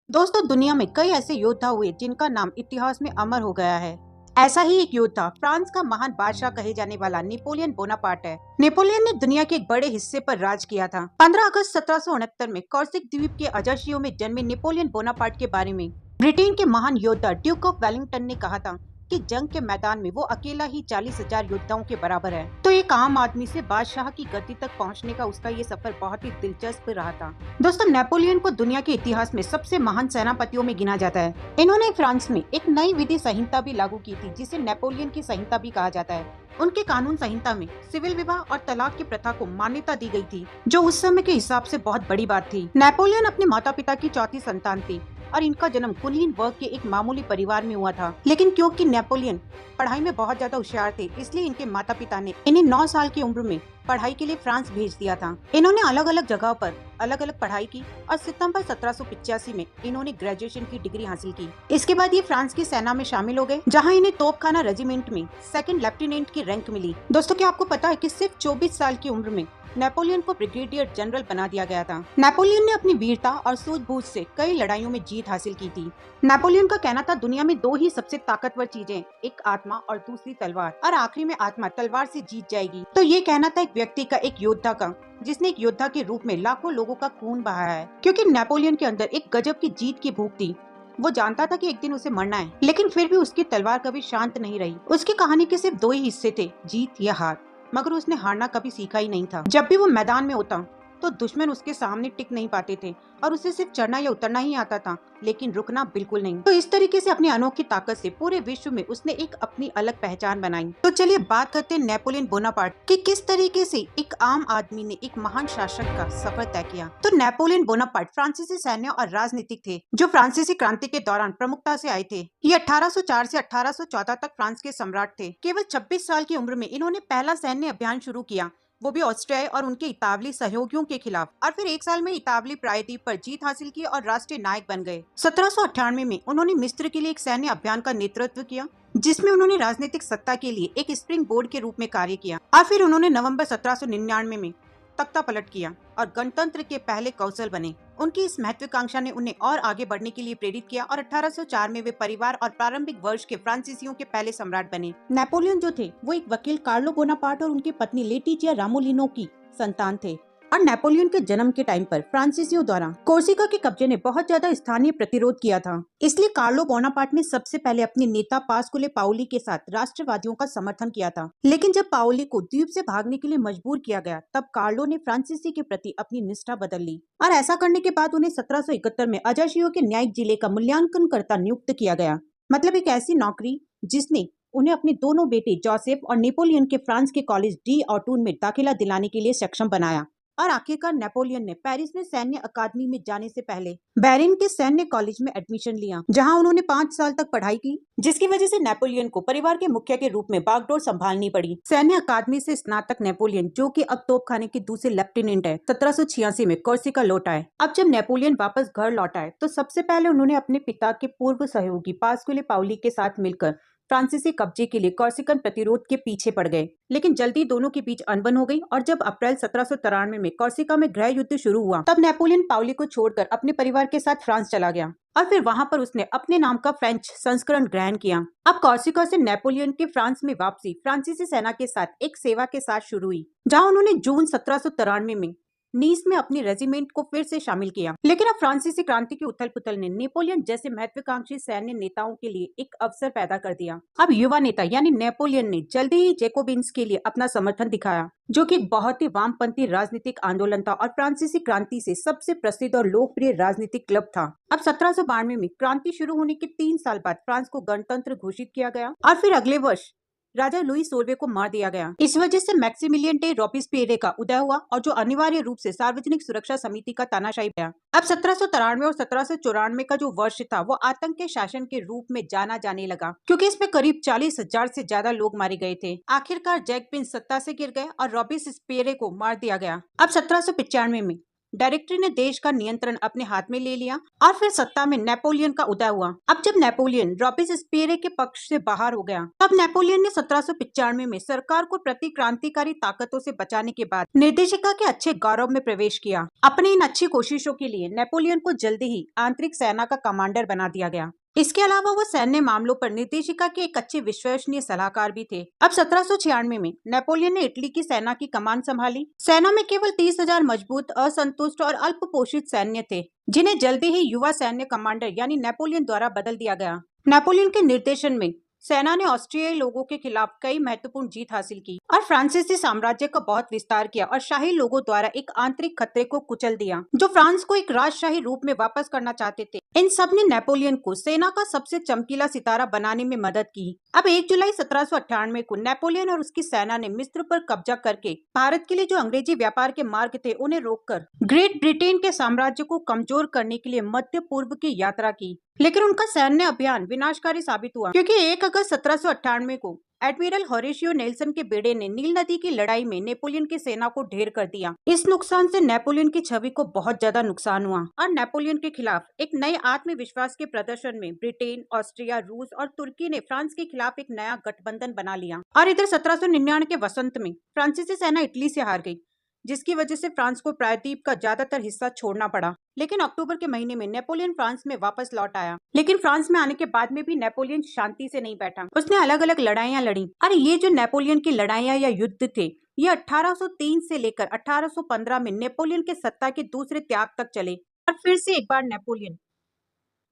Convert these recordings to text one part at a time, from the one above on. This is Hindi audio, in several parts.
दोस्तों, दुनिया में कई ऐसे योद्धा हुए जिनका नाम इतिहास में अमर हो गया है। ऐसा ही एक योद्धा फ्रांस का महान बादशाह कहे जाने वाला नेपोलियन बोनापार्ट है। नेपोलियन ने दुनिया के एक बड़े हिस्से पर राज किया था। 15 अगस्त 1769 में कॉर्सिक द्वीप के अजाशियो में जन्मे नेपोलियन बोनापार्ट के बारे में ब्रिटेन के महान योद्धा ड्यूक ऑफ वेलिंगटन ने कहा था कि जंग के मैदान में वो अकेला ही 40,000 योद्धाओं के बराबर है। तो एक आम आदमी से बादशाह की गद्दी तक पहुंचने का उसका ये सफर बहुत ही दिलचस्प रहा था। दोस्तों, नेपोलियन को दुनिया के इतिहास में सबसे महान सेनापतियों में गिना जाता है। इन्होंने फ्रांस में एक नई विधि संहिता भी लागू की थी, जिसे नेपोलियन की संहिता भी कहा जाता है। उनके कानून संहिता में सिविल विवाह और तलाक की प्रथा को मान्यता दी गई थी, जो उस समय के हिसाब से बहुत बड़ी बात थी। नेपोलियन अपने माता पिता की चौथी संतान थी और इनका जन्म कुलीन वर्ग के एक मामूली परिवार में हुआ था। लेकिन क्योंकि नेपोलियन पढ़ाई में बहुत ज्यादा होशियार थे, इसलिए इनके माता पिता ने इन्हें 9 साल की उम्र में पढ़ाई के लिए फ्रांस भेज दिया था। इन्होंने अलग अलग जगहों पर अलग अलग पढ़ाई की और सितंबर 1785 में इन्होंने ग्रेजुएशन की डिग्री हासिल की। इसके बाद ये फ्रांस की सेना में शामिल हो गए, जहां इन्हें तोपखाना रेजिमेंट में सेकंड लेफ्टिनेंट की रैंक मिली। दोस्तों, क्या आपको पता है कि सिर्फ 24 साल की उम्र में नेपोलियन को ब्रिगेडियर जनरल बना दिया गया था। नेपोलियन ने अपनी वीरता और सूझबूझ से कई लड़ाइयों में जीत हासिल की थी। नेपोलियन का कहना था, दुनिया में दो ही सबसे ताकतवर चीजें, एक आत्मा और दूसरी तलवार, और आखिरी में आत्मा तलवार से जीत जाएगी। तो ये कहना था एक व्यक्ति का, एक योद्धा का, जिसने एक योद्धा के रूप में लाखों लोगों का खून बहाया है। क्योंकि नेपोलियन के अंदर एक गजब की जीत की भूख थी। वो जानता था कि एक दिन उसे मरना है, लेकिन फिर भी उसकी तलवार कभी शांत नहीं रही। उसकी कहानी के सिर्फ दो ही हिस्से थे, जीत या हार, मगर उसने हारना कभी सीखा ही नहीं था। जब भी वो मैदान में होता तो दुश्मन उसके सामने टिक नहीं पाते थे और उसे सिर्फ चढ़ना या उतरना ही आता था, लेकिन रुकना बिल्कुल नहीं। तो इस तरीके से अपनी अनोखी ताकत से पूरे विश्व में उसने एक अपनी अलग पहचान बनाई। तो चलिए बात करते हैं नेपोलियन बोनापार्ट कि किस तरीके से एक आम आदमी ने एक महान शासक का सफर तय किया। तो नेपोलियन बोनापार्ट फ्रांसीसी सैन्य और राजनीतिक थे, जो फ्रांसीसी क्रांति के दौरान प्रमुखता से आए थे। ये 1804 से 1814 तक फ्रांस के सम्राट थे। केवल 26 साल की उम्र में इन्होंने पहला सैन्य अभियान शुरू किया, वो भी ऑस्ट्रिया और उनके इतावली सहयोगियों के खिलाफ, और फिर एक साल में इतावली प्रायद्वीप पर जीत हासिल की और राष्ट्रीय नायक बन गए। 1798 में उन्होंने मिस्र के लिए एक सैन्य अभियान का नेतृत्व किया, जिसमें उन्होंने राजनीतिक सत्ता के लिए एक स्प्रिंग बोर्ड के रूप में कार्य किया, और फिर उन्होंने नवंबर 1799 में तख्ता पलट किया और गणतंत्र के पहले कौंसल बने। उनकी इस महत्वाकांक्षा ने उन्हें और आगे बढ़ने के लिए प्रेरित किया और 1804 में वे परिवार और प्रारंभिक वर्ष के फ्रांसीसियों के पहले सम्राट बने। नेपोलियन जो थे वो एक वकील कार्लो बोनापार्ट और उनकी पत्नी लेटिजिया रामोलिनो की संतान थे। और नेपोलियन के जन्म के टाइम पर फ्रांसीसियों द्वारा कोर्सिका के कब्जे ने बहुत ज्यादा स्थानीय प्रतिरोध किया था। इसलिए कार्लो बोनापार्ट ने सबसे पहले अपने नेता पास्कुले पाउली के साथ राष्ट्रवादियों का समर्थन किया था। लेकिन जब पाउली को द्वीप से भागने के लिए मजबूर किया गया, तब कार्लो ने फ्रांसीसी के प्रति अपनी निष्ठा बदल ली, और ऐसा करने के बाद उन्हें 1771 में अजाशियो के न्यायिक जिले का मूल्यांकनकर्ता नियुक्त किया गया। मतलब एक ऐसी नौकरी जिसने उन्हें अपने दोनों बेटे जोसेफ और नेपोलियन के फ्रांस के कॉलेज डी ऑटून में दाखिला दिलाने के लिए सक्षम बनाया। और आखिरकार नेपोलियन ने पेरिस में सैन्य अकादमी में जाने से पहले बैरिन के सैन्य कॉलेज में एडमिशन लिया, जहां उन्होंने 5 साल तक पढ़ाई की, जिसकी वजह से नेपोलियन को परिवार के मुखिया के रूप में बागडोर संभालनी पड़ी। सैन्य अकादमी से स्नातक नेपोलियन, जो कि अब तोपखाने के दूसरे लेफ्टिनेंट है, 1786 में कोर्सिका लौट आए। अब जब नेपोलियन वापस घर लौट आए तो सबसे पहले उन्होंने अपने पिता के पूर्व सहयोगी पास्कुले पाउली के साथ मिलकर फ्रांसीसी कब्जे के लिए कोर्सिकन प्रतिरोध के पीछे पड़ गए। लेकिन जल्दी दोनों के बीच अनबन हो गई, और जब अप्रैल 1793 में कोर्सिका में गृह युद्ध शुरू हुआ, तब नेपोलियन पाउली को छोड़कर अपने परिवार के साथ फ्रांस चला गया, और फिर वहां पर उसने अपने नाम का फ्रेंच संस्करण ग्रहण किया। अब कोर्सिका से नेपोलियन की फ्रांस में वापसी फ्रांसीसी सेना के साथ एक सेवा के साथ शुरू हुई, जहां उन्होंने जून 1793 में नीस में अपनी रेजिमेंट को फिर से शामिल किया। लेकिन अब फ्रांसीसी क्रांति की उथल पुथल ने नेपोलियन जैसे महत्वाकांक्षी सैन्य नेताओं के लिए एक अवसर पैदा कर दिया। अब युवा नेता यानी नेपोलियन ने जल्दी ही जैकोबिन्स के लिए अपना समर्थन दिखाया, जो कि एक बहुत ही वामपंथी राजनीतिक आंदोलन था और फ्रांसीसी क्रांति से सबसे प्रसिद्ध और लोकप्रिय राजनीतिक क्लब था। अब 1792 में क्रांति शुरू होने के 3 साल बाद फ्रांस को गणतंत्र घोषित किया गया, और फिर अगले वर्ष राजा लुई 16वें को मार दिया गया। इस वजह से मैक्सिमिलियन डे रॉबिस्पिएरे का उदय हुआ, और जो अनिवार्य रूप से सार्वजनिक सुरक्षा समिति का तानाशाही गया। अब 1793 और 1794 का जो वर्ष था वो आतंक के शासन के रूप में जाना जाने लगा, क्योंकि इसमें करीब 40,000 से ज्यादा लोग मारे गए थे। आखिरकार जैकबिन सत्ता से गिर गए और रॉबिस्पिएरे को मार दिया गया। अब 1795 में डायरेक्टरी ने देश का नियंत्रण अपने हाथ में ले लिया और फिर सत्ता में नेपोलियन का उदय हुआ। अब जब नेपोलियन रॉबिस्पियर के पक्ष से बाहर हो गया, तब नेपोलियन ने 1795 में सरकार को प्रतिक्रांतिकारी ताकतों से बचाने के बाद निर्देशिका के अच्छे गौरव में प्रवेश किया। अपनी इन अच्छी कोशिशों के लिए नेपोलियन को जल्दी ही आंतरिक सेना का कमांडर बना दिया गया। इसके अलावा वो सैन्य मामलों पर निर्देशिका के एक अच्छे विश्वसनीय सलाहकार भी थे। अब 1796 में नेपोलियन ने इटली की सेना की कमान संभाली। सेना में केवल 30,000 मजबूत, असंतुष्ट और अल्प पोषित सैन्य थे, जिन्हें जल्दी ही युवा सैन्य कमांडर यानी नेपोलियन द्वारा बदल दिया गया। नेपोलियन के निर्देशन में सेना ने ऑस्ट्रियाई लोगों के खिलाफ कई महत्वपूर्ण जीत हासिल की और फ्रांसीसी साम्राज्य का बहुत विस्तार किया और शाही लोगों द्वारा एक आंतरिक खतरे को कुचल दिया, जो फ्रांस को एक राजशाही रूप में वापस करना चाहते थे। इन सब ने नेपोलियन को सेना का सबसे चमकीला सितारा बनाने में मदद की। अब 1 जुलाई 1798 को नेपोलियन और उसकी सेना ने मिस्र पर कब्जा करके भारत के लिए जो अंग्रेजी व्यापार के मार्ग थे उन्हें रोककर ग्रेट ब्रिटेन के साम्राज्य को कमजोर करने के लिए मध्य पूर्व की यात्रा की। लेकिन उनका सैन्य अभियान विनाशकारी साबित हुआ, क्योंकि 1 अगस्त 1798 को एडमिरल होरेशियो नेल्सन के बेड़े ने नील नदी की लड़ाई में नेपोलियन की सेना को ढेर कर दिया। इस नुकसान से नेपोलियन की छवि को बहुत ज्यादा नुकसान हुआ और नेपोलियन के खिलाफ एक नए आत्मविश्वास के प्रदर्शन में ब्रिटेन, ऑस्ट्रिया, रूस और तुर्की ने फ्रांस के खिलाफ एक नया गठबंधन बना लिया। और इधर 1799 के वसंत में फ्रांसीसी सेना इटली से हार गई, जिसकी वजह से फ्रांस को प्रायद्वीप का ज्यादातर हिस्सा छोड़ना पड़ा। लेकिन अक्टूबर के महीने में नेपोलियन फ्रांस में वापस लौट आया। लेकिन फ्रांस में आने के बाद में भी नेपोलियन शांति से नहीं बैठा। उसने अलग अलग लड़ाइयां लड़ी। और ये जो नेपोलियन की लड़ाइयां या युद्ध थे, ये 1803 से लेकर 1815 में नेपोलियन के सत्ता के दूसरे त्याग तक चले। और फिर से एक बार नेपोलियन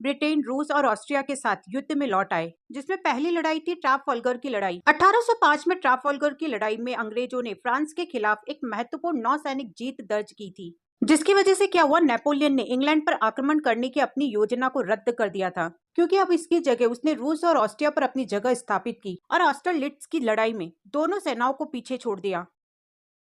ब्रिटेन, रूस और ऑस्ट्रिया के साथ युद्ध में लौट आए, जिसमें पहली लड़ाई थी ट्राफाल्गर की लड़ाई। 1805 में ट्राफाल्गर की लड़ाई में अंग्रेजों ने फ्रांस के खिलाफ एक महत्वपूर्ण नौसैनिक जीत दर्ज की थी, जिसकी वजह से क्या हुआ, नेपोलियन ने इंग्लैंड पर आक्रमण करने की अपनी योजना को रद्द कर दिया था, क्योंकि अब इसकी जगह उसने रूस और ऑस्ट्रिया पर अपनी जगह स्थापित की और ऑस्टरलिट्ज की लड़ाई में दोनों सेनाओं को पीछे छोड़ दिया।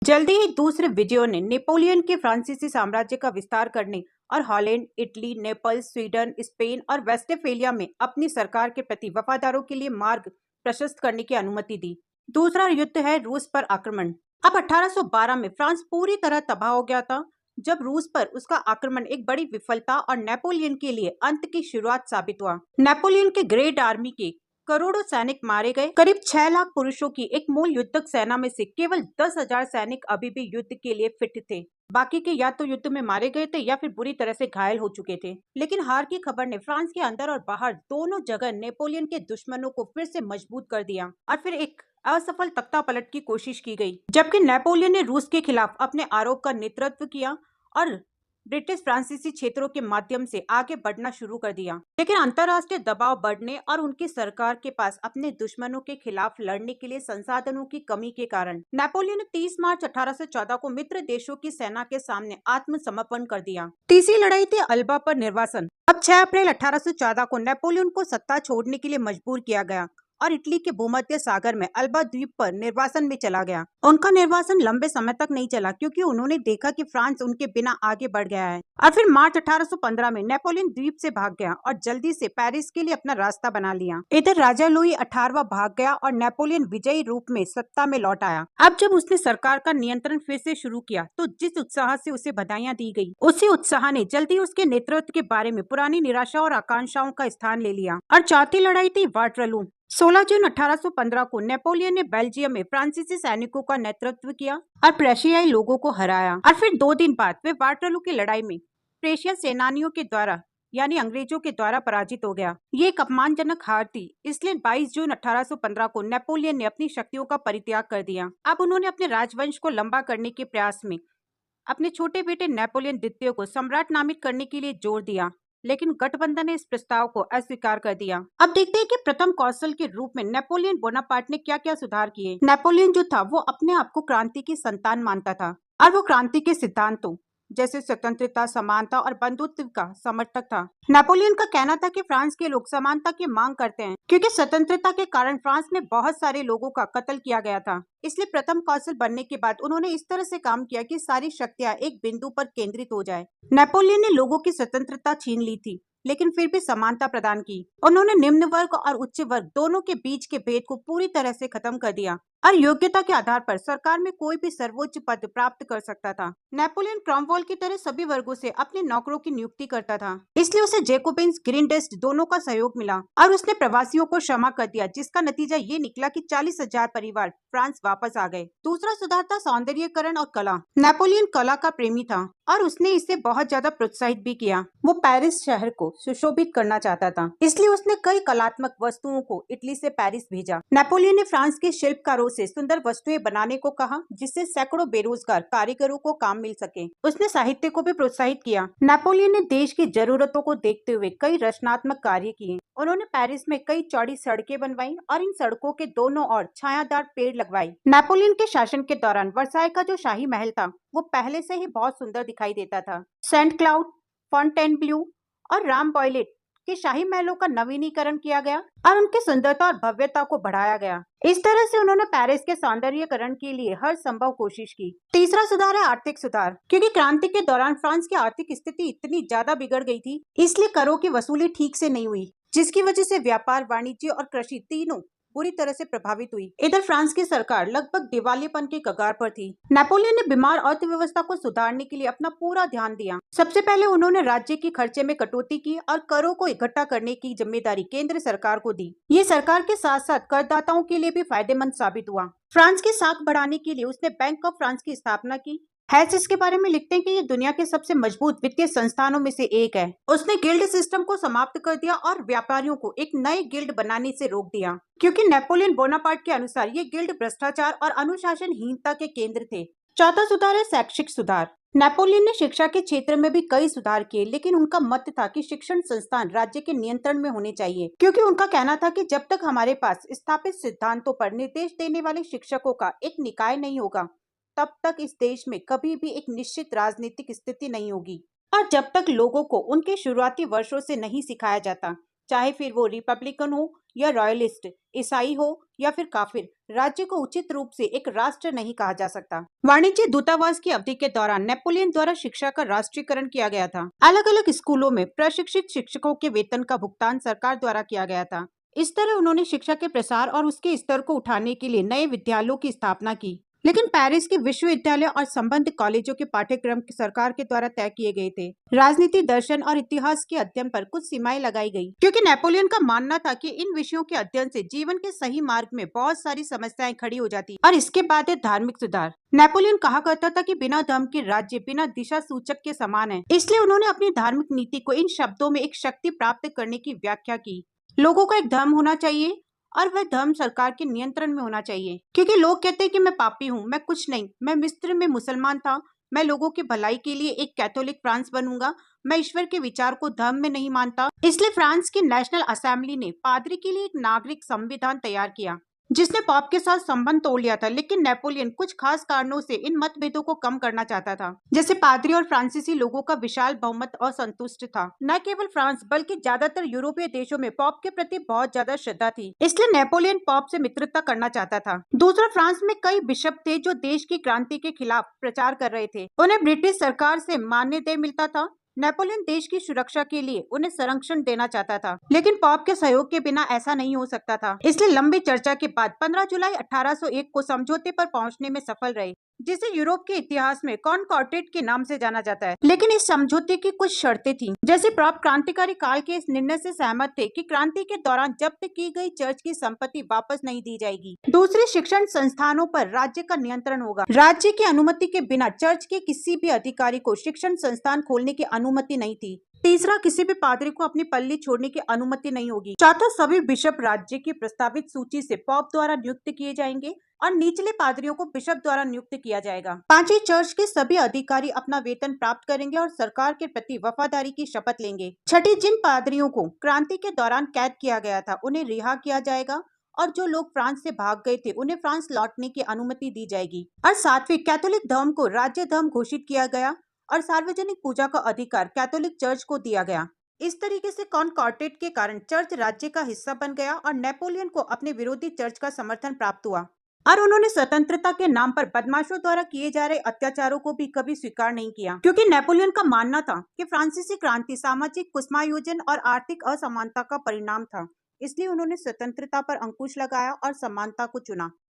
जल्दी ही दूसरे विजयों ने नेपोलियन के फ्रांसीसी साम्राज्य का विस्तार करने और Holland, Italy, Naples, Sweden, Spain और वेस्टफेलिया में अपनी सरकार के प्रति वफादारों के लिए मार्ग प्रशस्त करने की अनुमति दी। दूसरा युद्ध है रूस पर आक्रमण। अब 1812 में फ्रांस पूरी तरह तबाह हो गया था, जब रूस पर उसका आक्रमण एक बड़ी विफलता और नेपोलियन के लिए अंत की शुरुआत साबित हुआ। नेपोलियन के ग्रेट आर्मी के करोड़ों सैनिक मारे गए। करीब 6 लाख पुरुषों की एक मूल युद्धक सेना में से केवल 10,000 सैनिक अभी भी युद्ध के लिए फिट थे। बाकी के या तो युद्ध में मारे गए थे या फिर बुरी तरह से घायल हो चुके थे। लेकिन हार की खबर ने फ्रांस के अंदर और बाहर दोनों जगह नेपोलियन के दुश्मनों को फिर से मजबूत कर दिया और फिर एक असफल तख्तापलट की कोशिश की गई, जबकि नेपोलियन ने रूस के खिलाफ अपने आरोप का नेतृत्व किया और ब्रिटिश फ्रांसीसी क्षेत्रों के माध्यम से आगे बढ़ना शुरू कर दिया। लेकिन अंतर्राष्ट्रीय दबाव बढ़ने और उनकी सरकार के पास अपने दुश्मनों के खिलाफ लड़ने के लिए संसाधनों की कमी के कारण नेपोलियन ने 30 मार्च 1814 को मित्र देशों की सेना के सामने आत्मसमर्पण कर दिया। तीसरी लड़ाई थी अल्बा पर निर्वासन। अब 6 अप्रैल 1814 को नेपोलियन को सत्ता छोड़ने के लिए मजबूर किया गया और इटली के भूमध्य सागर में अल्बा द्वीप पर निर्वासन में चला गया। उनका निर्वासन लंबे समय तक नहीं चला, क्योंकि उन्होंने देखा कि फ्रांस उनके बिना आगे बढ़ गया है। और फिर मार्च 1815 में नेपोलियन द्वीप से भाग गया और जल्दी से पेरिस के लिए अपना रास्ता बना लिया। इधर राजा लुई 18वां भाग गया और नेपोलियन विजयी रूप में सत्ता में लौट आया। अब जब उसने सरकार का नियंत्रण फिर से शुरू किया, तो जिस उत्साह से उसे बधाइयां दी गई, उसी उत्साह ने जल्दी उसके नेतृत्व के बारे में पुरानी निराशा और आकांक्षाओं का स्थान ले लिया। और चौथी लड़ाई थी वाटरलू। 16 जून 1815 को नेपोलियन ने बेल्जियम में फ्रांसीसी सैनिकों का नेतृत्व किया और प्रेशियाई लोगों को हराया। और फिर 2 दिन बाद वे वाटरलू की लड़ाई में प्रेशिया सेनानियों के द्वारा यानी अंग्रेजों के द्वारा पराजित हो गया। ये एक अपमानजनक हार थी, इसलिए 22 जून 1815 को नेपोलियन ने अपनी शक्तियों का परित्याग कर दिया। अब उन्होंने अपने राजवंश को लंबा करने के प्रयास में अपने छोटे बेटे नेपोलियन द्वितीय को सम्राट नामित करने के लिए जोर दिया, लेकिन गठबंधन ने इस प्रस्ताव को अस्वीकार कर दिया। अब देखते हैं कि प्रथम कौशल के रूप में नेपोलियन बोनापार्ट ने क्या क्या सुधार किए। नेपोलियन जो था वो अपने आप को क्रांति की संतान मानता था और वो क्रांति के सिद्धांतों जैसे स्वतंत्रता, समानता और बंधुत्व का समर्थक था। नेपोलियन का कहना था कि फ्रांस के लोग समानता की मांग करते हैं, क्योंकि स्वतंत्रता के कारण फ्रांस में बहुत सारे लोगों का कत्ल किया गया था। इसलिए प्रथम कौशल बनने के बाद उन्होंने इस तरह से काम किया कि सारी शक्तियां एक बिंदु पर केंद्रित हो जाए। नेपोलियन ने लोगों की स्वतंत्रता छीन ली थी, लेकिन फिर भी समानता प्रदान की। उन्होंने निम्न वर्ग और उच्च वर्ग दोनों के बीच के भेद को पूरी तरह से खत्म कर दिया और योग्यता के आधार पर सरकार में कोई भी सर्वोच्च पद प्राप्त कर सकता था। नेपोलियन क्रॉमवेल की तरह सभी वर्गों से अपने नौकरों की नियुक्ति करता था, इसलिए उसे जेकोबिन्स ग्रीनडेस्ट दोनों का सहयोग मिला और उसने प्रवासियों को क्षमा कर दिया, जिसका नतीजा ये निकला कि 40,000 परिवार फ्रांस वापस आ गए। दूसरा सुधार था सौंदर्यीकरण और कला। नेपोलियन कला का प्रेमी था और उसने इसे बहुत ज्यादा प्रोत्साहित भी किया। वो पेरिस शहर को सुशोभित करना चाहता था, इसलिए उसने कई कलात्मक वस्तुओं को इटली से पेरिस भेजा। नेपोलियन ने फ्रांस के शिल्पकारों से सुंदर वस्तुएं बनाने को कहा, जिससे सैकड़ों बेरोजगार कारीगरों को काम मिल सके। उसने साहित्य को भी प्रोत्साहित किया। नेपोलियन ने देश की जरूरतों को देखते हुए कई रचनात्मक कार्य किए। उन्होंने पेरिस में कई चौड़ी सड़कें बनवाई और इन सड़कों के दोनों ओर छायादार पेड़ लगवाए। नेपोलियन के शासन के दौरान वर्साई का जो शाही महल था, वो पहले से ही बहुत सुंदर दिखाई देता था। सेंट क्लाउड, फॉन्टेनब्लू और रामबॉयलेट के शाही महलों का नवीनीकरण किया गया और उनकी सुंदरता और भव्यता को बढ़ाया गया। इस तरह से उन्होंने पेरिस के सौंदर्यीकरण के लिए हर संभव कोशिश की। तीसरा सुधार है आर्थिक सुधार। क्योंकि क्रांति के दौरान फ्रांस की आर्थिक स्थिति इतनी ज्यादा बिगड़ गई थी, इसलिए करों की वसूली ठीक से नहीं हुई, जिसकी वजह से व्यापार, वाणिज्य और कृषि तीनों बुरी तरह से प्रभावित हुई। इधर फ्रांस की सरकार लगभग दिवालियेपन के कगार पर थी। नेपोलियन ने बीमार अर्थव्यवस्था को सुधारने के लिए अपना पूरा ध्यान दिया। सबसे पहले उन्होंने राज्य के खर्चे में कटौती की और करों को इकट्ठा करने की जिम्मेदारी केंद्र सरकार को दी। ये सरकार के साथ साथ करदाताओं के लिए भी फायदेमंद साबित हुआ। फ्रांस की साख बढ़ाने के लिए उसने बैंक ऑफ फ्रांस की स्थापना की। हैस इसके बारे में लिखते हैं कि ये दुनिया के सबसे मजबूत वित्तीय संस्थानों में से एक है। उसने गिल्ड सिस्टम को समाप्त कर दिया और व्यापारियों को एक नए गिल्ड बनाने से रोक दिया, क्योंकि नेपोलियन बोनापार्ट के अनुसार ये गिल्ड भ्रष्टाचार और अनुशासनहीनता के केंद्र थे। चौथा सुधार है शैक्षिक सुधार। नेपोलियन ने शिक्षा के क्षेत्र में भी कई सुधार किए, लेकिन उनका मत था कि शिक्षण संस्थान राज्य के नियंत्रण में होने चाहिए, क्योंकि उनका कहना था कि जब तक हमारे पास स्थापित सिद्धांतों पर निर्देश देने वाले शिक्षकों का एक निकाय नहीं होगा, तब तक इस देश में कभी भी एक निश्चित राजनीतिक स्थिति नहीं होगी। और जब तक लोगों को उनके शुरुआती वर्षों से नहीं सिखाया जाता, चाहे फिर वो रिपब्लिकन हो या रॉयलिस्ट, ईसाई हो या फिर काफिर, राज्य को उचित रूप से एक राष्ट्र नहीं कहा जा सकता। वाणिज्य दूतावास की अवधि के दौरान नेपोलियन द्वारा शिक्षा का राष्ट्रीयकरण किया गया था। अलग अलग स्कूलों में प्रशिक्षित शिक्षकों के वेतन का भुगतान सरकार द्वारा किया गया था। इस तरह उन्होंने शिक्षा के प्रसार और उसके स्तर को उठाने के लिए नए विद्यालयों की स्थापना की। लेकिन पेरिस के विश्वविद्यालय और संबद्ध कॉलेजों के पाठ्यक्रम सरकार के द्वारा तय किए गए थे। राजनीति, दर्शन और इतिहास के अध्ययन पर कुछ सीमाएं लगाई गई, क्योंकि नेपोलियन का मानना था कि इन विषयों के अध्ययन से जीवन के सही मार्ग में बहुत सारी समस्याएं खड़ी हो जाती। और इसके बाद है धार्मिक सुधार। नेपोलियन कहा करता था कि बिना धर्म के राज्य बिना दिशा सूचक के समान है, इसलिए उन्होंने अपनी धार्मिक नीति को इन शब्दों में एक शक्ति प्राप्त करने की व्याख्या की। लोगों का एक धर्म होना चाहिए और वह धर्म सरकार के नियंत्रण में होना चाहिए, क्योंकि लोग कहते हैं कि मैं पापी हूँ, मैं कुछ नहीं, मैं मिस्र में मुसलमान था, मैं लोगों की भलाई के लिए एक कैथोलिक फ्रांस बनूंगा, मैं ईश्वर के विचार को धर्म में नहीं मानता। इसलिए फ्रांस की नेशनल असेंबली ने पादरी के लिए एक नागरिक संविधान तैयार किया, जिसने पॉप के साथ संबंध तोड़ लिया था। लेकिन नेपोलियन कुछ खास कारणों से इन मतभेदों को कम करना चाहता था। जैसे पादरी और फ्रांसीसी लोगों का विशाल बहुमत असंतुष्ट था। न केवल फ्रांस बल्कि ज्यादातर यूरोपीय देशों में पॉप के प्रति बहुत ज्यादा श्रद्धा थी, इसलिए नेपोलियन पॉप से मित्रता करना चाहता था। दूसरा, फ्रांस में कई बिशप थे जो देश की क्रांति के खिलाफ प्रचार कर रहे थे। उन्हें ब्रिटिश सरकार से मान्यता मिलता था। नेपोलियन देश की सुरक्षा के लिए उन्हें संरक्षण देना चाहता था, लेकिन पॉप के सहयोग के बिना ऐसा नहीं हो सकता था। इसलिए लंबी चर्चा के बाद 15 जुलाई 1801 को समझौते पर पहुंचने में सफल रहे, जिसे यूरोप के इतिहास में कॉनकॉर्डेट के नाम से जाना जाता है। लेकिन इस समझौते की कुछ शर्तें थीं। जैसे पॉप क्रांतिकारी काल के इस निर्णय से सहमत थे कि क्रांति के दौरान जब्त की गई चर्च की संपत्ति वापस नहीं दी जाएगी। दूसरे, शिक्षण संस्थानों पर राज्य का नियंत्रण होगा। राज्य की अनुमति के बिना चर्च के किसी भी अधिकारी को शिक्षण संस्थान खोलने की अनुमति नहीं थी। तीसरा, किसी भी पादरी को अपनी पल्ली छोड़ने की अनुमति नहीं होगी। चौथा, सभी बिशप राज्य की प्रस्तावित सूची से पॉप द्वारा नियुक्त किए जाएंगे और निचले पादरियों को बिशप द्वारा नियुक्त किया जाएगा। पांचवी, चर्च के सभी अधिकारी अपना वेतन प्राप्त करेंगे और सरकार के प्रति वफादारी की शपथ लेंगे। छठी, जिन पादरियों को क्रांति के दौरान कैद किया गया था उन्हें रिहा किया जाएगा और जो लोग फ्रांस से भाग गए थे उन्हें फ्रांस लौटने की अनुमति दी जाएगी। और सातवीं, कैथोलिक धर्म को राज्य धर्म घोषित किया गया और सार्वजनिक पूजा का अधिकार कैथोलिक चर्च को दिया गया। इस तरीके से कॉनकॉर्डेट के कारण चर्च राज्य का हिस्सा बन गया और नेपोलियन को अपने विरोधी चर्च का समर्थन प्राप्त हुआ और उन्होंने स्वतंत्रता के नाम पर बदमाशों द्वारा किए जा रहे अत्याचारों को भी कभी स्वीकार नहीं किया, क्योंकि नेपोलियन का मानना था कि फ्रांसीसी क्रांति सामाजिक कुसमायोजन और आर्थिक असमानता का परिणाम था। इसलिए उन्होंने स्वतंत्रता पर अंकुश लगाया और समानता को चुना।